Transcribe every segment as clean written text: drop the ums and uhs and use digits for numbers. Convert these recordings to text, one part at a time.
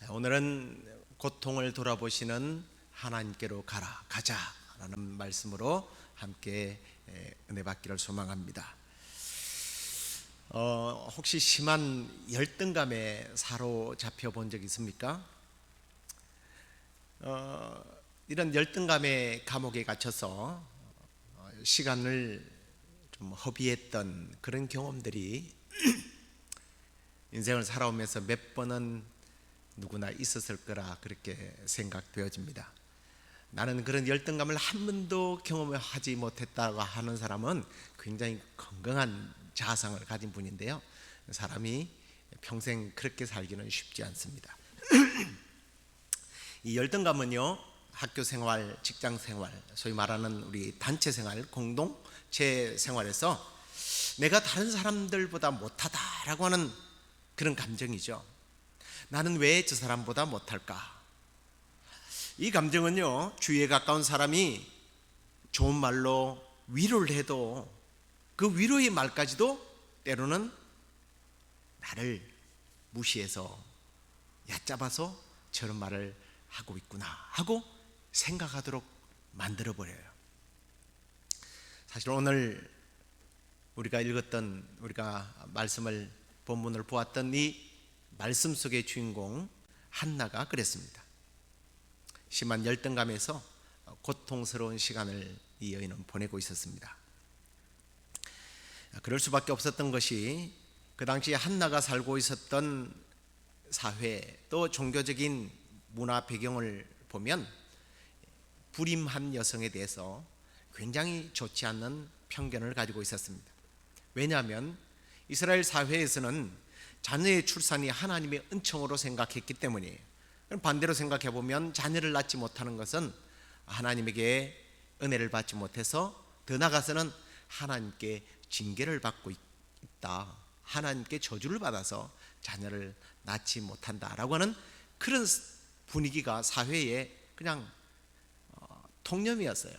오늘은 고통을 돌아보시는 하나님께로 가자라는 말씀으로 함께 은혜 받기를 소망합니다. 혹시 심한 열등감에 사로잡혀 본 적 있습니까? 이런 열등감의 감옥에 갇혀서 시간을 좀 허비했던 그런 경험들이 인생을 살아오면서 몇 번은 누구나 있었을 거라 그렇게 생각되어집니다. 나는 그런 열등감을 한 번도 경험하지 못했다고 하는 사람은 굉장히 건강한 자아상을 가진 분인데요, 사람이 평생 그렇게 살기는 쉽지 않습니다. 이 열등감은요, 학교 생활, 직장 생활, 소위 말하는 우리 단체 생활, 공동체 생활에서 내가 다른 사람들보다 못하다라고 하는 그런 감정이죠. 나는 왜 저 사람보다 못할까? 이 감정은요, 주위에 가까운 사람이 좋은 말로 위로를 해도 그 위로의 말까지도 때로는 나를 무시해서 얕잡아서 저런 말을 하고 있구나 하고 생각하도록 만들어버려요. 사실 오늘 우리가 읽었던, 우리가 말씀을 본문을 보았던 이 말씀 속의 주인공 한나가 그랬습니다. 심한 열등감에서 고통스러운 시간을 이 여인은 보내고 있었습니다. 그럴 수밖에 없었던 것이 그 당시 한나가 살고 있었던 사회, 또 종교적인 문화 배경을 보면 불임한 여성에 대해서 굉장히 좋지 않는 편견을 가지고 있었습니다. 왜냐하면 이스라엘 사회에서는 자녀의 출산이 하나님의 은총으로 생각했기 때문이에요. 반대로 생각해 보면 자녀를 낳지 못하는 것은 하나님에게 은혜를 받지 못해서, 더 나아가서는 하나님께 징계를 받고 있다, 하나님께 저주를 받아서 자녀를 낳지 못한다라고 하는 그런 분위기가 사회에 그냥 통념이었어요.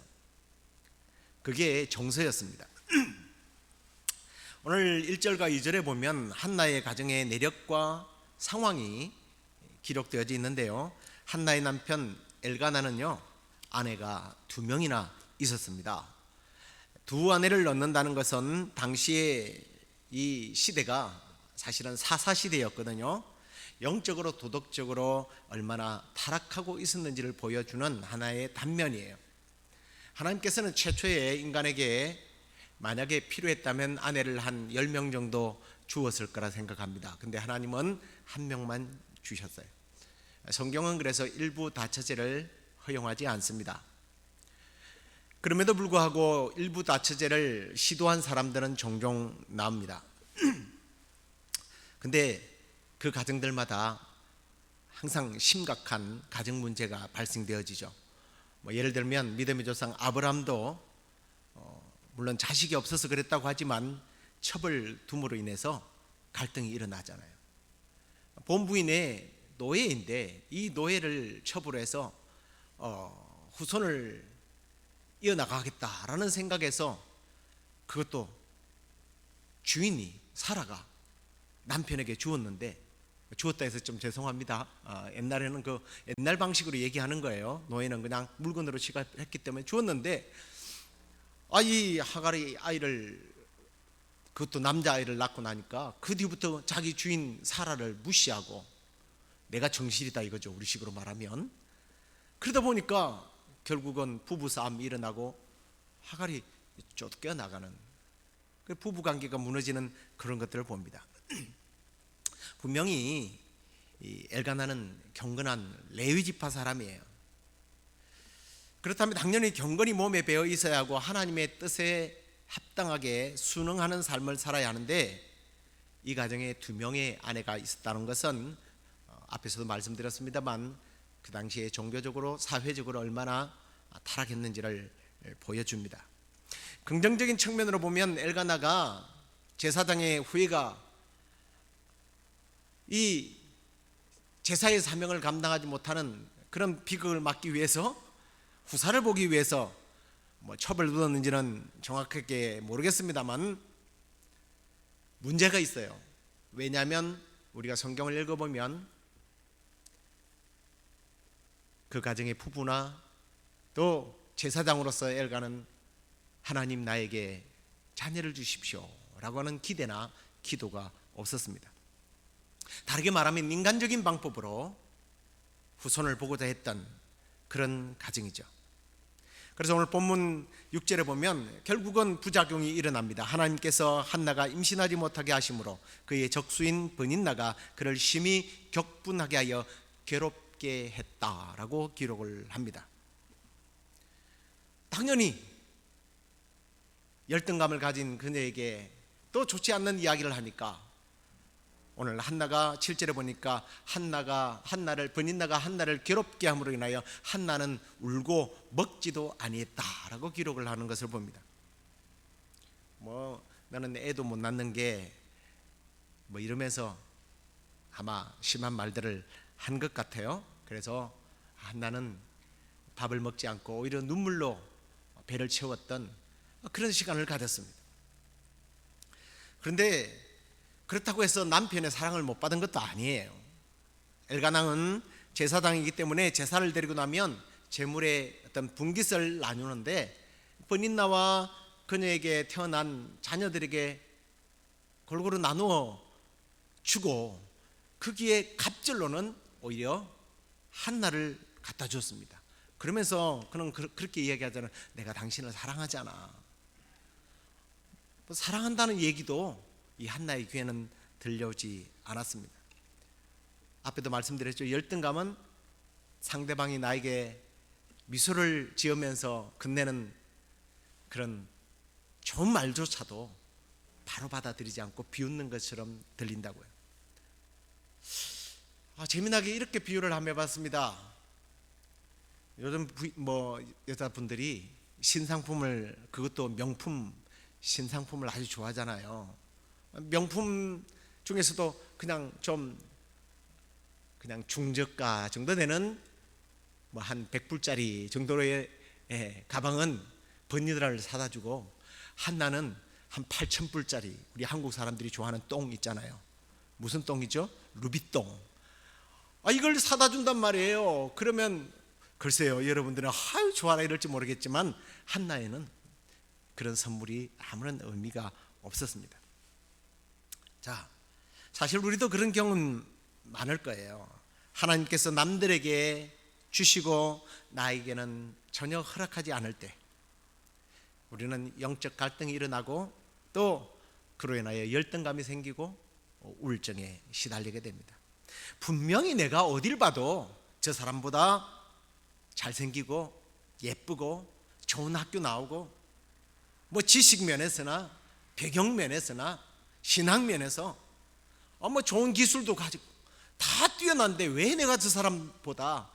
그게 정서였습니다. 오늘 1절과 2절에 보면 한나의 가정의 내력과 상황이 기록되어져 있는데요, 한나의 남편 엘가나는요, 아내가 2명이나 있었습니다. 두 아내를 낳는다는 것은 당시에 이 시대가 사실은 사사시대였거든요. 영적으로 도덕적으로 얼마나 타락하고 있었는지를 보여주는 하나의 단면이에요. 하나님께서는 최초의 인간에게 만약에 필요했다면 아내를 한 10명 정도 주었을 거라 생각합니다. 근데 하나님은 1명만 주셨어요. 성경은 그래서 일부 다처제를 허용하지 않습니다. 그럼에도 불구하고 일부 다처제를 시도한 사람들은 종종 나옵니다. 근데 그 가정들마다 항상 심각한 가정 문제가 발생되어지죠. 예를 들면 믿음의 조상 아브라함도 물론 자식이 없어서 그랬다고 하지만 첩을 둠으로 인해서 갈등이 일어나잖아요. 본부인의 노예인데 이 노예를 첩으로 해서 후손을 이어나가겠다라는 생각에서, 그것도 주인이 사라가 남편에게 주었는데, 주었다 해서 좀 죄송합니다. 옛날에는 그 옛날 방식으로 얘기하는 거예요. 노예는 그냥 물건으로 취급했기 때문에 주었는데, 이 하갈이 아이를, 그것도 남자아이를 낳고 나니까 그 뒤부터 자기 주인 사라를 무시하고 내가 정실이다 이거죠, 우리식으로 말하면. 그러다 보니까 결국은 부부싸움이 일어나고 하갈이 쫓겨나가는, 그 부부관계가 무너지는 그런 것들을 봅니다. 분명히 이 엘가나는 경건한 레위지파 사람이에요. 그렇다면 당연히 경건이 몸에 배어 있어야 하고 하나님의 뜻에 합당하게 순응하는 삶을 살아야 하는데, 이 가정에 2명의 아내가 있었다는 것은 앞에서도 말씀드렸습니다만 그 당시에 종교적으로 사회적으로 얼마나 타락했는지를 보여줍니다. 긍정적인 측면으로 보면 엘가나가 제사장의 후예가 이 제사의 사명을 감당하지 못하는 그런 비극을 막기 위해서, 후사를 보기 위해서 첩을 두었는지는 정확하게 모르겠습니다만 문제가 있어요. 왜냐하면 우리가 성경을 읽어보면 그 가정의 부부나 또 제사장으로서 엘가는 하나님 나에게 자녀를 주십시오 라고 하는 기대나 기도가 없었습니다. 다르게 말하면 인간적인 방법으로 후손을 보고자 했던 그런 가정이죠. 그래서 오늘 본문 6절에 보면 결국은 부작용이 일어납니다. 하나님께서 한나가 임신하지 못하게 하심으로 그의 적수인 브닛나가 그를 심히 격분하게 하여 괴롭게 했다라고 기록을 합니다. 당연히 열등감을 가진 그녀에게 또 좋지 않는 이야기를 하니까 오늘 한나가 7절에 보니까 브닛나가 한나를 괴롭게 함으로 인하여 한나는 울고 먹지도 아니했다라고 기록을 하는 것을 봅니다. 나는 애도 못 낳는 게 이러면서 아마 심한 말들을 한 것 같아요. 그래서 한나는 밥을 먹지 않고 오히려 눈물로 배를 채웠던 그런 시간을 가졌습니다. 그런데 그렇다고 해서 남편의 사랑을 못 받은 것도 아니에요. 엘가나는 제사장이기 때문에 제사를 드리고 나면 제물의 어떤 분깃을 나누는데 브닛나와 그녀에게 태어난 자녀들에게 골고루 나누어 주고 거기에 갑절로는 오히려 한나를 갖다 줬습니다. 그러면서 그는 그렇게 이야기하잖아요. 내가 당신을 사랑하잖아. 사랑한다는 얘기도 이 한나의 귀에는 들려오지 않았습니다. 앞에도 말씀드렸죠. 열등감은 상대방이 나에게 미소를 지으면서 건네는 그런 좋은 말조차도 바로 받아들이지 않고 비웃는 것처럼 들린다고요. 재미나게 이렇게 비유를 한번 해봤습니다. 요즘 여자분들이 신상품을, 그것도 명품 신상품을 아주 좋아하잖아요. 명품 중에서도 그냥 중저가 정도 되는 한 100불짜리 정도의 가방은 버니드라를 사다 주고 한나는 한 8,000불짜리 우리 한국 사람들이 좋아하는 똥 있잖아요. 무슨 똥이죠? 루비똥. 이걸 사다 준단 말이에요. 그러면 글쎄요, 여러분들은 아유 좋아라 이럴지 모르겠지만 한나에는 그런 선물이 아무런 의미가 없었습니다. 자, 사실 우리도 그런 경험 많을 거예요. 하나님께서 남들에게 주시고 나에게는 전혀 허락하지 않을 때 우리는 영적 갈등이 일어나고 또 그로 인하여 열등감이 생기고 우울증에 시달리게 됩니다. 분명히 내가 어딜 봐도 저 사람보다 잘생기고 예쁘고 좋은 학교 나오고 지식 면에서나 배경 면에서나 신앙 면에서 좋은 기술도 가지고 다 뛰어난데 왜 내가 저 사람보다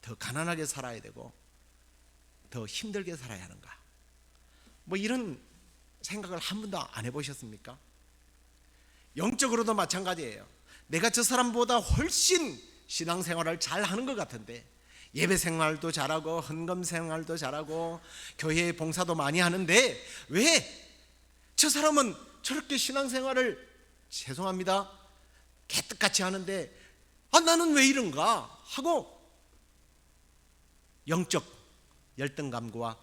더 가난하게 살아야 되고 더 힘들게 살아야 하는가? 이런 생각을 한 번도 안 해보셨습니까? 영적으로도 마찬가지예요. 내가 저 사람보다 훨씬 신앙생활을 잘 하는 것 같은데 예배 생활도 잘하고 헌금 생활도 잘하고 교회 봉사도 많이 하는데 왜 저 사람은 저렇게 신앙생활을 죄송합니다 개떡같이 하는데 나는 왜 이런가 하고 영적 열등감과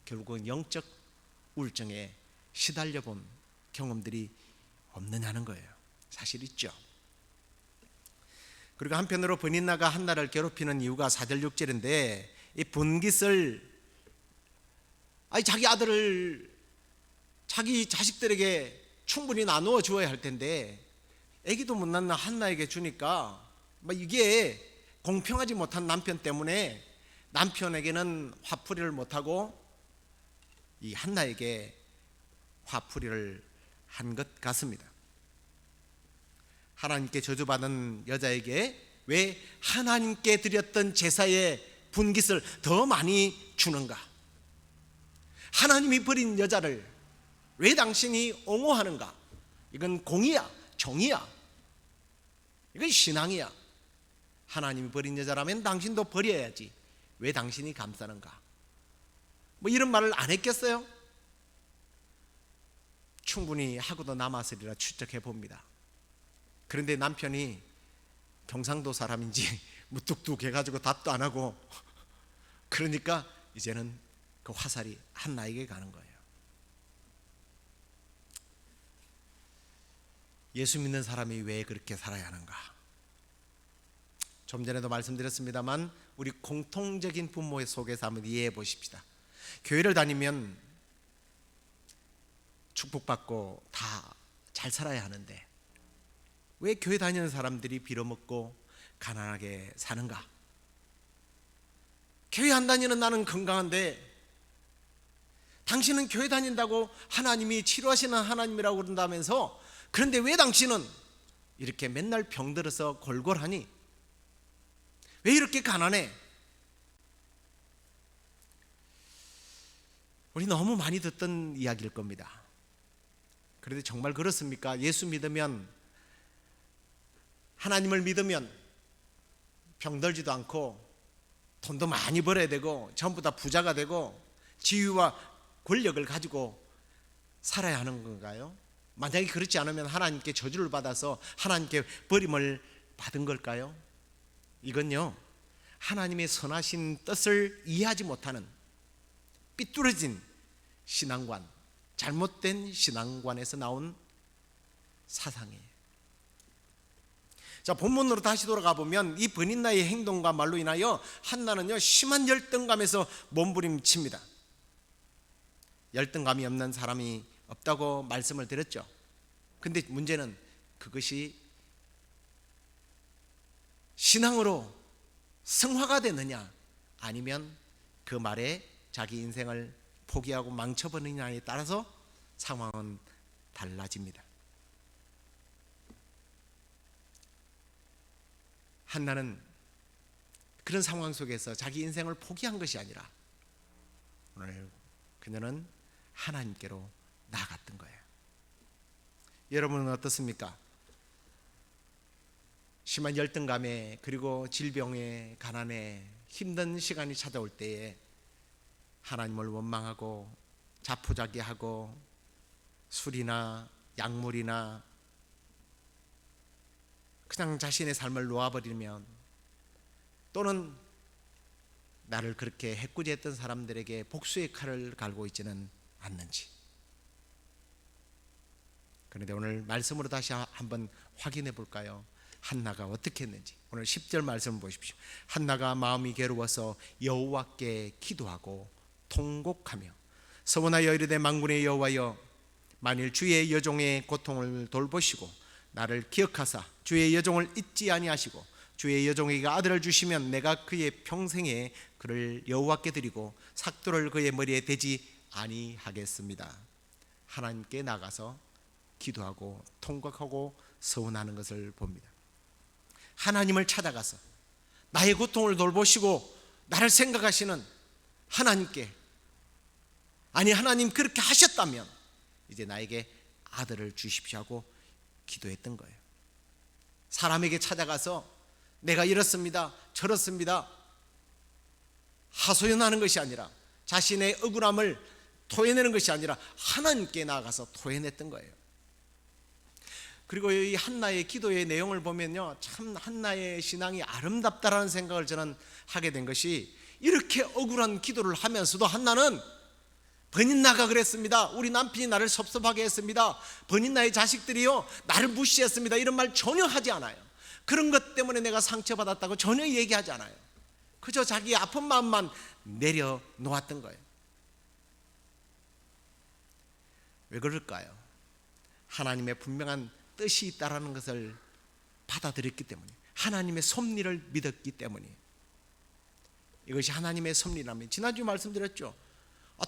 결국은 영적 우울증에 시달려 본 경험들이 없느냐는 거예요. 사실 있죠. 그리고 한편으로 브닛나가 한나를 괴롭히는 이유가 4절 6절인데 이 분깃을 자기 아들을 자기 자식들에게 충분히 나누어 주어야 할 텐데 아기도 못 낳는 한나에게 주니까 이게 공평하지 못한 남편 때문에 남편에게는 화풀이를 못하고 이 한나에게 화풀이를 한 것 같습니다. 하나님께 저주받은 여자에게 왜 하나님께 드렸던 제사의 분깃을 더 많이 주는가? 하나님이 버린 여자를 왜 당신이 옹호하는가? 이건 공의야, 정의야, 이건 신앙이야. 하나님이 버린 여자라면 당신도 버려야지 왜 당신이 감싸는가? 이런 말을 안 했겠어요? 충분히 하고도 남았으리라 추측해 봅니다. 그런데 남편이 경상도 사람인지 무뚝뚝 해가지고 답도 안 하고 그러니까 이제는 그 화살이 한나에게 가는 거예요. 예수 믿는 사람이 왜 그렇게 살아야 하는가? 좀 전에도 말씀드렸습니다만 우리 공통적인 부모 속에서 한번 이해해 보십시다. 교회를 다니면 축복받고 다 잘 살아야 하는데 왜 교회 다니는 사람들이 빌어먹고 가난하게 사는가? 교회 안 다니는 나는 건강한데 당신은 교회 다닌다고 하나님이 치료하시는 하나님이라고 그런다면서, 그런데 왜 당신은 이렇게 맨날 병들어서 골골하니? 왜 이렇게 가난해? 우리 너무 많이 듣던 이야기일 겁니다. 그런데 정말 그렇습니까? 예수 믿으면, 하나님을 믿으면 병들지도 않고 돈도 많이 벌어야 되고 전부 다 부자가 되고 지위와 권력을 가지고 살아야 하는 건가요? 만약에 그렇지 않으면 하나님께 저주를 받아서 하나님께 버림을 받은 걸까요? 이건요, 하나님의 선하신 뜻을 이해하지 못하는 삐뚤어진 신앙관, 잘못된 신앙관에서 나온 사상이에요. 자, 본문으로 다시 돌아가 보면 이 버닌나의 행동과 말로 인하여 한나는요 심한 열등감에서 몸부림칩니다. 열등감이 없는 사람이 없다고 말씀을 드렸죠. 근데 문제는 그것이 신앙으로 성화가 되느냐, 아니면 그 말에 자기 인생을 포기하고 망쳐버리느냐에 따라서 상황은 달라집니다. 한나는 그런 상황 속에서 자기 인생을 포기한 것이 아니라 오늘 그녀는 하나님께로 나아갔던 거예요. 여러분은 어떻습니까? 심한 열등감에, 그리고 질병에, 가난에 힘든 시간이 찾아올 때에 하나님을 원망하고 자포자기하고 술이나 약물이나 그냥 자신의 삶을 놓아버리면, 또는 나를 그렇게 해꾸지했던 사람들에게 복수의 칼을 갈고 있지는 않는지. 그런데 오늘 말씀으로 다시 한번 확인해 볼까요? 한나가 어떻게 했는지. 오늘 10절 말씀을 보십시오. 한나가 마음이 괴로워서 여호와께 기도하고 통곡하며 서원하여 이르되, 만군의 여호와여, 만일 주의 여종의 고통을 돌보시고 나를 기억하사 주의 여종을 잊지 아니하시고 주의 여종에게 아들을 주시면 내가 그의 평생에 그를 여호와께 드리고 삭도를 그의 머리에 대지 아니하겠습니다. 하나님께 나가서 기도하고 통곡하고 서원하는 것을 봅니다. 하나님을 찾아가서 나의 고통을 돌보시고 나를 생각하시는 하나님께, 아니 하나님 그렇게 하셨다면 이제 나에게 아들을 주십시오 하고 기도했던 거예요. 사람에게 찾아가서 내가 이렇습니다, 저렇습니다 하소연하는 것이 아니라, 자신의 억울함을 토해내는 것이 아니라 하나님께 나아가서 토해냈던 거예요. 그리고 이 한나의 기도의 내용을 보면요, 참 한나의 신앙이 아름답다라는 생각을 저는 하게 된 것이, 이렇게 억울한 기도를 하면서도 한나는 버닌나가 그랬습니다. 우리 남편이 나를 섭섭하게 했습니다. 버닌나의 자식들이요 나를 무시했습니다. 이런 말 전혀 하지 않아요. 그런 것 때문에 내가 상처받았다고 전혀 얘기하지 않아요. 그저 자기의 아픈 마음만 내려놓았던 거예요. 왜 그럴까요? 하나님의 분명한 뜻이 있다라는 것을 받아들였기 때문에, 하나님의 섭리를 믿었기 때문에. 이것이 하나님의 섭리라면, 지난주에 말씀드렸죠.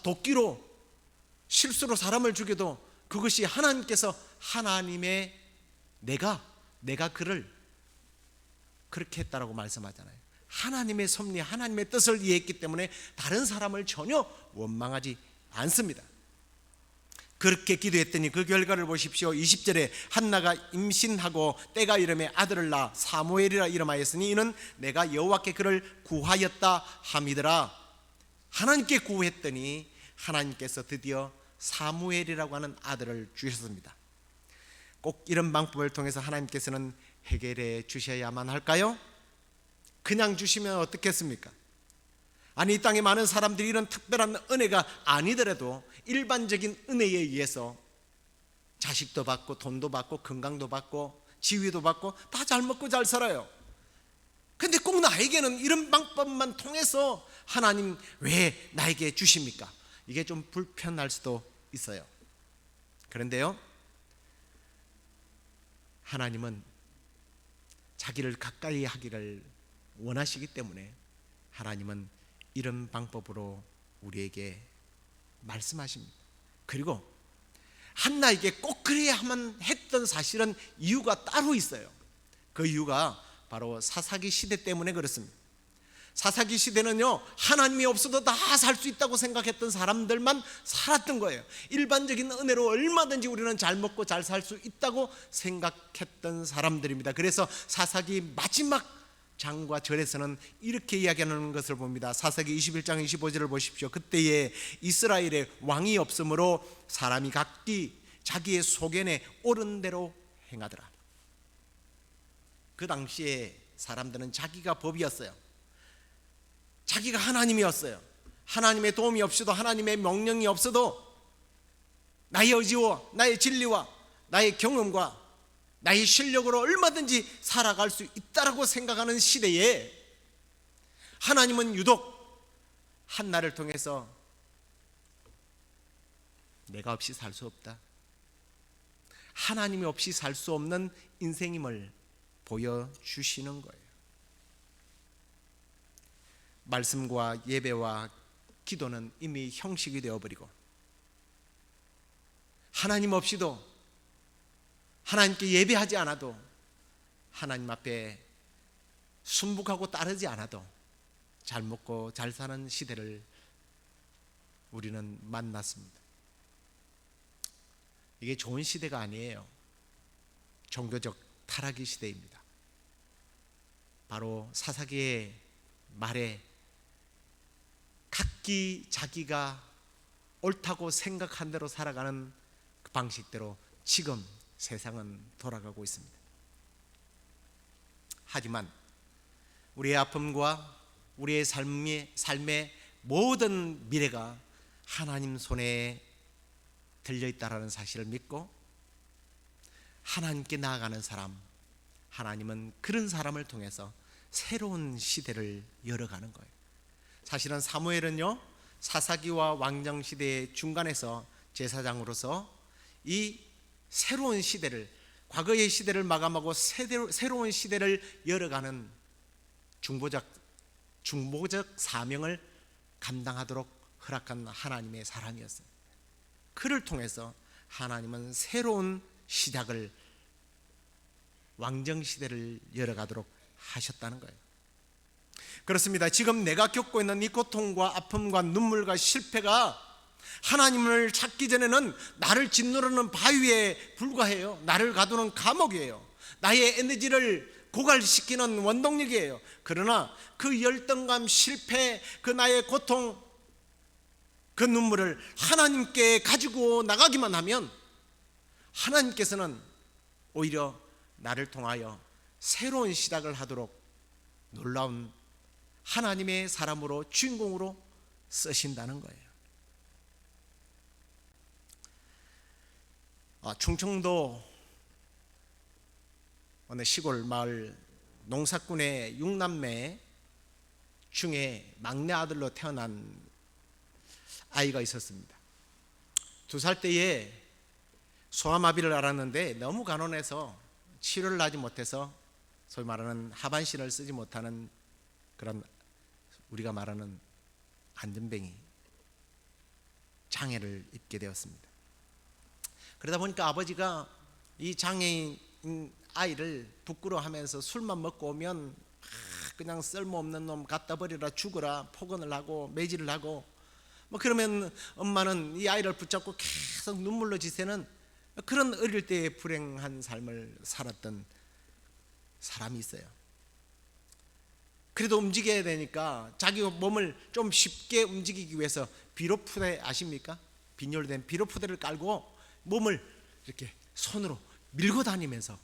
도끼로 실수로 사람을 죽여도 그것이 하나님께서, 하나님의 내가 그를 그렇게 했다라고 말씀하잖아요. 하나님의 섭리, 하나님의 뜻을 이해했기 때문에 다른 사람을 전혀 원망하지 않습니다. 그렇게 기도했더니 그 결과를 보십시오. 20절에 한나가 임신하고 때가 이름에 아들을 낳아 사무엘이라 이름하였으니 이는 내가 여호와께 그를 구하였다 함이더라. 하나님께 구했더니 하나님께서 드디어 사무엘이라고 하는 아들을 주셨습니다. 꼭 이런 방법을 통해서 하나님께서는 해결해 주셔야만 할까요? 그냥 주시면 어떻겠습니까? 아니, 이 땅에 많은 사람들이 이런 특별한 은혜가 아니더라도 일반적인 은혜에 의해서 자식도 받고 돈도 받고 건강도 받고 지위도 받고 다 잘 먹고 잘 살아요. 근데 꼭 나에게는 이런 방법만 통해서 하나님 왜 나에게 주십니까? 이게 좀 불편할 수도 있어요. 그런데요, 하나님은 자기를 가까이 하기를 원하시기 때문에 하나님은 이런 방법으로 우리에게 말씀하십니다. 그리고 한나에게 꼭 그래야만 했던 사실은 이유가 따로 있어요. 그 이유가 바로 사사기 시대 때문에 그렇습니다. 사사기 시대는요, 하나님이 없어도 다 살 수 있다고 생각했던 사람들만 살았던 거예요. 일반적인 은혜로 얼마든지 우리는 잘 먹고 잘 살 수 있다고 생각했던 사람들입니다. 그래서 사사기 마지막 장과 절에서는 이렇게 이야기하는 것을 봅니다. 사사기 21장 25절을 보십시오. 그때에 이스라엘에 왕이 없으므로 사람이 각기 자기의 소견에 옳은 대로 행하더라. 그 당시에 사람들은 자기가 법이었어요. 자기가 하나님이었어요. 하나님의 도움이 없어도, 하나님의 명령이 없어도 나의 의지와 나의 진리와 나의 경험과 나의 실력으로 얼마든지 살아갈 수 있다라고 생각하는 시대에 하나님은 유독 한나를 통해서 내가 없이 살 수 없다, 하나님이 없이 살 수 없는 인생임을 보여주시는 거예요. 말씀과 예배와 기도는 이미 형식이 되어버리고 하나님 없이도, 하나님께 예배하지 않아도, 하나님 앞에 순복하고 따르지 않아도 잘 먹고 잘 사는 시대를 우리는 만났습니다. 이게 좋은 시대가 아니에요. 종교적 타락의 시대입니다. 바로 사사기의 말에 각기 자기가 옳다고 생각한 대로 살아가는 그 방식대로 지금 세상은 돌아가고 있습니다. 하지만 우리의 아픔과 우리의 삶의 모든 미래가 하나님 손에 들려있다는 사실을 믿고 하나님께 나아가는 사람, 하나님은 그런 사람을 통해서 새로운 시대를 열어가는 거예요. 사실은 사무엘은요, 사사기와 왕정시대의 중간에서 제사장으로서 이 새로운 시대를, 과거의 시대를 마감하고 새로운 시대를 열어가는 중보적 사명을 감당하도록 허락한 하나님의 사람이었어요. 그를 통해서 하나님은 새로운 시작을, 왕정시대를 열어가도록 하셨다는 거예요. 그렇습니다. 지금 내가 겪고 있는 이 고통과 아픔과 눈물과 실패가 하나님을 찾기 전에는 나를 짓누르는 바위에 불과해요. 나를 가두는 감옥이에요. 나의 에너지를 고갈시키는 원동력이에요. 그러나 그 열등감, 실패, 그 나의 고통, 그 눈물을 하나님께 가지고 나가기만 하면 하나님께서는 오히려 나를 통하여 새로운 시작을 하도록 놀라운 하나님의 사람으로, 주인공으로 쓰신다는 거예요. 충청도 어느 시골 마을 농사꾼의 6남매 중에 막내 아들로 태어난 아이가 있었습니다. 2살 때에 소아마비를 앓았는데 너무 가난해서 치료를 하지 못해서 소위 말하는 하반신을 쓰지 못하는 그런, 우리가 말하는 안전뱅이 장애를 입게 되었습니다. 그러다 보니까 아버지가 이 장애인 아이를 부끄러워하면서 술만 먹고 오면 그냥 쓸모없는 놈 갖다 버리라, 죽어라 폭언을 하고 매질을 하고, 그러면 엄마는 이 아이를 붙잡고 계속 눈물로 지새는 그런 어릴 때의 불행한 삶을 살았던 사람이 있어요. 그래도 움직여야 되니까 자기 몸을 좀 쉽게 움직이기 위해서 비로푸대 아십니까? 빈혈된 비로푸대를 깔고 몸을 이렇게 손으로 밀고 다니면서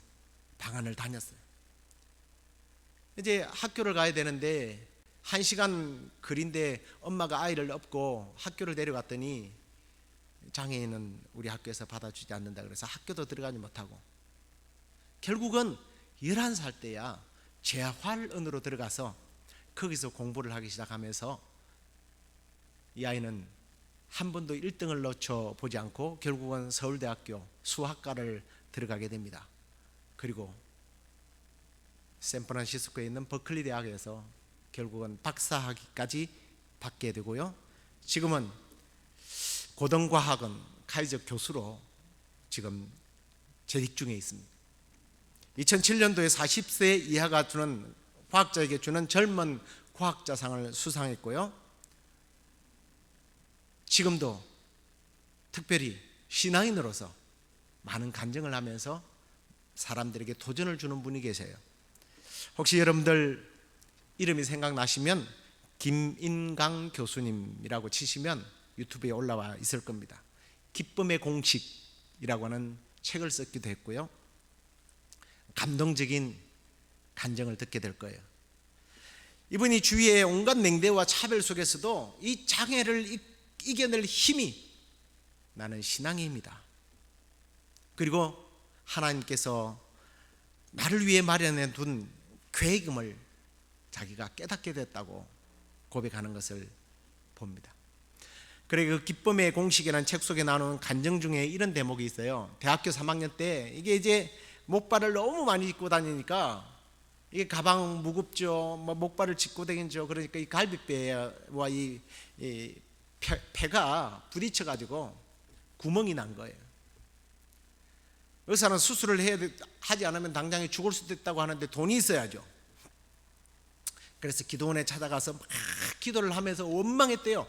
방안을 다녔어요. 이제 학교를 가야 되는데 1시간 거리인데 엄마가 아이를 업고 학교를 데려갔더니 장애인은 우리 학교에서 받아주지 않는다 그래서 학교도 들어가지 못하고 결국은 11살 때야 재활원으로 들어가서 거기서 공부를 하기 시작하면서 이 아이는 한 번도 1등을 놓쳐보지 않고 결국은 서울대학교 수학과를 들어가게 됩니다. 그리고 샌프란시스코에 있는 버클리 대학에서 결국은 박사학위까지 받게 되고요. 지금은 고등과학원 카이저 교수로 지금 재직 중에 있습니다. 2007년도에 40세 이하가 주는 과학자에게 주는 젊은 과학자상을 수상했고요. 지금도 특별히 신앙인으로서 많은 간증을 하면서 사람들에게 도전을 주는 분이 계세요. 혹시 여러분들 이름이 생각나시면 김인강 교수님이라고 치시면 유튜브에 올라와 있을 겁니다. 기쁨의 공식이라고 하는 책을 썼기도 했고요. 감동적인 간증을 듣게 될 거예요. 이분이 주위의 온갖 냉대와 차별 속에서도 이 장애를 이겨낼 힘이 나는 신앙입니다. 그리고 하나님께서 나를 위해 마련해 둔 계획임을 자기가 깨닫게 됐다고 고백하는 것을 봅니다. 그래 그 기쁨의 공식이라는 책 속에 나오는 간증 중에 이런 대목이 있어요. 대학교 3학년 때 이게 이제 목발을 너무 많이 짚고 다니니까 이게 가방 무겁죠. 뭐 목발을 짚고 다니죠. 그러니까 이 갈비뼈와 이 폐가 부딪혀 가지고 구멍이 난 거예요. 의사는 수술을 하지 않으면 당장에 죽을 수도 있다고 하는데 돈이 있어야죠. 그래서 기도원에 찾아가서 막 기도를 하면서 원망했대요.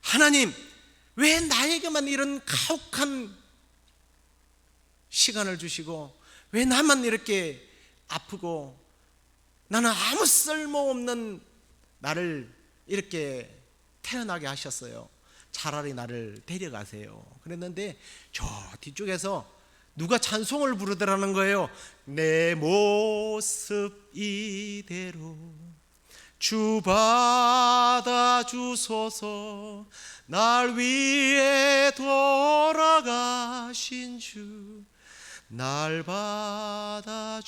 하나님, 왜 나에게만 이런 가혹한 시간을 주시고 왜 나만 이렇게 아프고 나는 아무 쓸모없는 나를 이렇게 태어나게 하셨어요. 차라리 나를 데려가세요. 그랬는데 저 뒤쪽에서 누가 찬송을 부르더라는 거예요. 내 모습 이대로 주 받아주소서. 날 위해 돌아가신 주 날 받아주소서.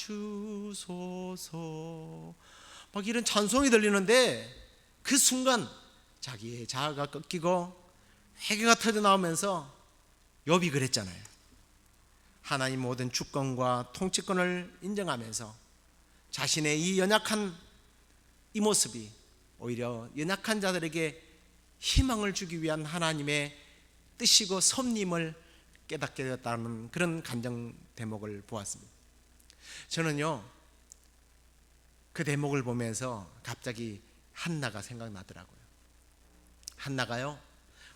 막 이런 찬송이 들리는데 그 순간 자기의 자아가 꺾이고 회개가 터져나오면서 욥이 그랬잖아요. 하나님 모든 주권과 통치권을 인정하면서 자신의 이 연약한 이 모습이 오히려 연약한 자들에게 희망을 주기 위한 하나님의 뜻이고 섭님을 깨닫게 되었다는 그런 간증 대목을 보았습니다. 저는요 그 대목을 보면서 갑자기 한나가 생각나더라고요. 한나가요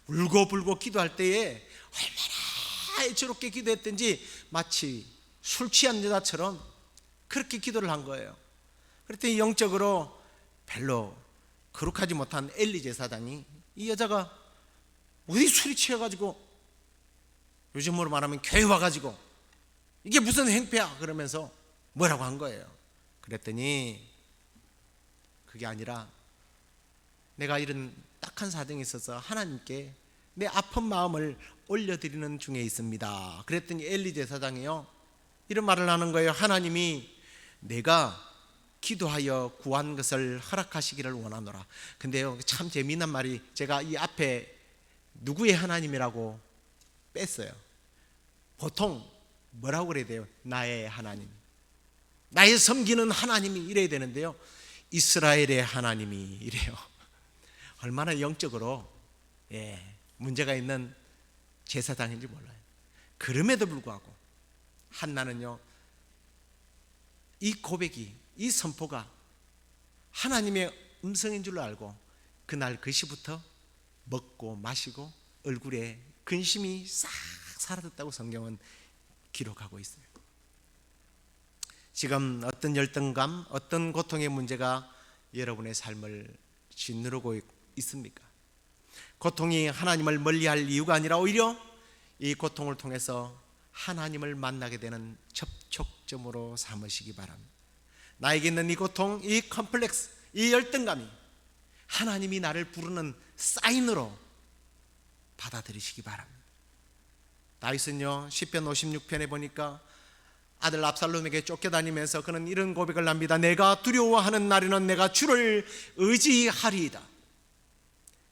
울고불고 기도할 때에 얼마나 애처롭게 기도했든지 마치 술 취한 여자처럼 그렇게 기도를 한 거예요. 그랬더니 영적으로 별로 거룩하지 못한 엘리 제사장이 이 여자가 어디 술이 취해가지고 요즘으로 말하면 교회 와가지고 이게 무슨 행패야 그러면서 뭐라고 한 거예요. 그랬더니 그게 아니라 내가 이런 딱한 사정이 있어서 하나님께 내 아픈 마음을 올려드리는 중에 있습니다. 그랬더니 엘리 제사장이요 이런 말을 하는 거예요. 하나님이 내가 기도하여 구한 것을 허락하시기를 원하노라. 근데요 참 재미난 말이 제가 이 앞에 누구의 하나님이라고 뺐어요. 보통 뭐라고 그래야 돼요? 나의 하나님, 나의 섬기는 하나님이 이래야 되는데요 이스라엘의 하나님이 이래요. 얼마나 영적으로 문제가 있는 제사장인지 몰라요. 그럼에도 불구하고 한나는요 이 고백이 이 선포가 하나님의 음성인 줄로 알고 그날 그 시부터 먹고 마시고 얼굴에 근심이 싹 사라졌다고 성경은 기록하고 있어요. 지금 어떤 열등감, 어떤 고통의 문제가 여러분의 삶을 짓누르고 있습니까? 고통이 하나님을 멀리할 이유가 아니라 오히려 이 고통을 통해서 하나님을 만나게 되는 접촉점으로 삼으시기 바랍니다. 나에게 있는 이 고통, 이 컴플렉스, 이 열등감이 하나님이 나를 부르는 사인으로 받아들이시기 바랍니다. 다윗은요, 시편 56편에 보니까 아들 압살롬에게 쫓겨다니면서 그는 이런 고백을 합니다. 내가 두려워하는 날에는 내가 주를 의지하리이다.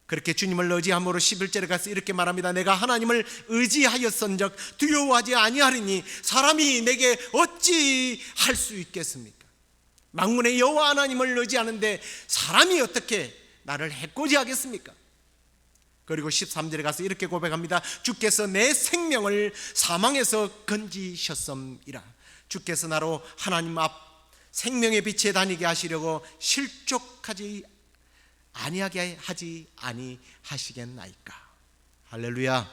그렇게 주님을 의지함으로 11절에 가서 이렇게 말합니다. 내가 하나님을 의지하였은즉 두려워하지 아니하리니 사람이 내게 어찌 할 수 있겠습니까? 만군의 여호와 하나님을 의지하는데 사람이 어떻게 나를 해코지하겠습니까? 그리고 13절에 가서 이렇게 고백합니다. 주께서 내 생명을 사망에서 건지셨음이라. 주께서 나로 하나님 앞 생명의 빛에 다니게 하시려고 실족하지 아니하게 하지 아니하시겠나이까. 할렐루야.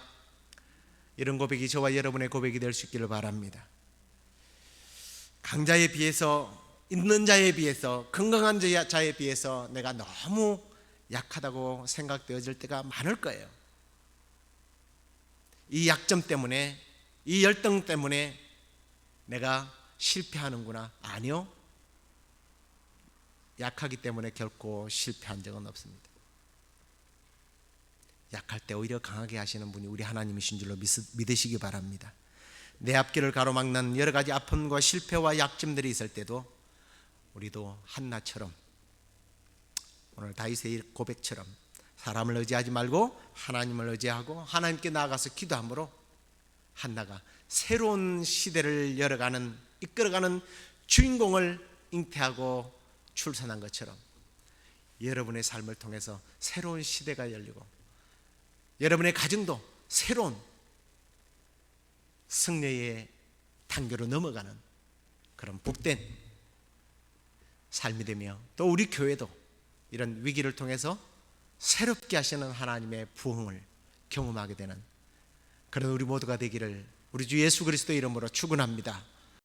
이런 고백이 저와 여러분의 고백이 될 수 있기를 바랍니다. 강자에 비해서, 있는 자에 비해서, 건강한 자에 비해서 내가 너무 약하다고 생각되어질 때가 많을 거예요. 이 약점 때문에, 이 열등 때문에 내가 실패하는구나. 아니요, 약하기 때문에 결코 실패한 적은 없습니다. 약할 때 오히려 강하게 하시는 분이 우리 하나님이신 줄로 믿으시기 바랍니다. 내 앞길을 가로막는 여러 가지 아픔과 실패와 약점들이 있을 때도 우리도 한나처럼, 오늘 다윗의 고백처럼 사람을 의지하지 말고 하나님을 의지하고 하나님께 나아가서 기도함으로 한나가 새로운 시대를 이끌어가는 주인공을 잉태하고 출산한 것처럼 여러분의 삶을 통해서 새로운 시대가 열리고 여러분의 가정도 새로운 승리의 단계로 넘어가는 그런 복된 삶이 되며, 또 우리 교회도 이런 위기를 통해서 새롭게 하시는 하나님의 부흥을 경험하게 되는 그런 우리 모두가 되기를 우리 주 예수 그리스도의 이름으로 축원합니다.